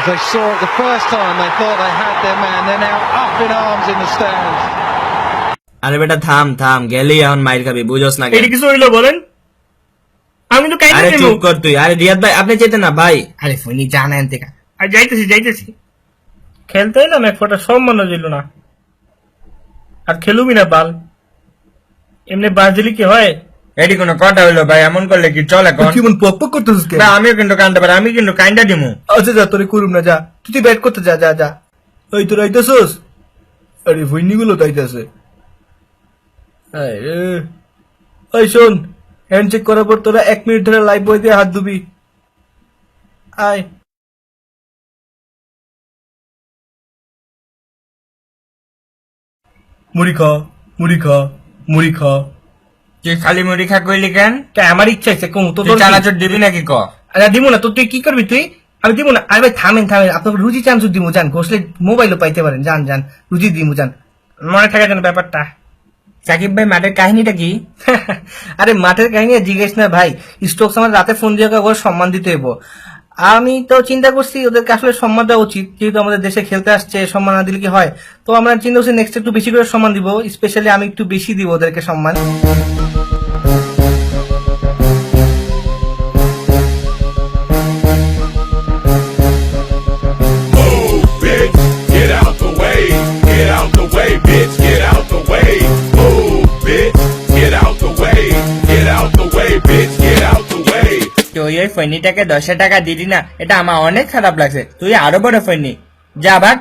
they saw it the first time, they thought they had their man. They're now up in arms in the stands. আরে বেটা থাম থাম, গেলেই এখন মাইর খাবি, বুঝোস না? এটা কিছু হইলো বলেন? আমি তো কাইটা আরে দেব। চুপ কর তুই। আরে রিয়াদ ভাই আপনি যেতেন না ভাই। আরে ফোনই জানা এনতে কা। আর যাইতেছি। খেলতে এলাম এক ফোঁটা সম্মানও দিল না। আর খেলুবি না বাল। এমনি ব্রাজিলি কি হয়? এটি কোনো কথা হইলো ভাই? এমন করলে কি চলে? কি মন পক পক করতেছিস কেন? না আমিও কিন্তু কান্দতে পারি, আমি কিন্তু কাইন্ডা দিমু। আচ্ছা যা, তোরে করুম না, যা তুই ব্যাট করতে যা যা যা। ওই তোর আইতাছস? আরে ভইনিগুলো তো আইতাছে। ওই শোন, হ্যান্ড চেক করার পর তোরা 1 মিনিট ধরে লাইভ বই দিয়ে হাত ধুবি। আয় মুড়ি খা, মুড়ি খা, মুড়ি খা। তুই খালি মুড়ি খা কইলি কেন? আমার ইচ্ছা আছে কম তো তুই চানাচুর দিবি নাকি ক? আরে দিব না তো, তুই কি করবি তুই? আমি দিব না। আরে ভাই থামেন আপনাকে রুজি চানাচুর দিব, যান ঘষলে মোবাইলও পাইতে পারেন, যান রুজি দিব, যান মনে থাকে যেন ব্যাপারটা। সাকিব ভাই মাঠের কাহিনীটা কি? আরে মাঠের কাহিনী জিজ্ঞেস না ভাই, স্টোকস আমার রাতে ফোন দিয়ে ওর সম্মান দিতে হইব। আমি তো চিন্তা করছি ওদেরকে আসলে সম্মান দেওয়া উচিত, যেহেতু আমাদের দেশে খেলতে আসছে, সম্মান না দিলে কি হয়? তো আমরা চিন্তা করছি নেক্সট একটু বেশি করে সম্মান দিব, স্পেশালি আমি একটু বেশি দিব ওদেরকে সম্মান। Get out the way, get out the way, bitch, get out the way. Move, bitch, get out the way, get out the way, bitch, get out the way. তুই ওই ফৈনিটাকে 10 টাকা দিলি না, এটা আমার অনেক খারাপ লাগছে। তুই আরো বড় ফৈনি, যা ভাগ।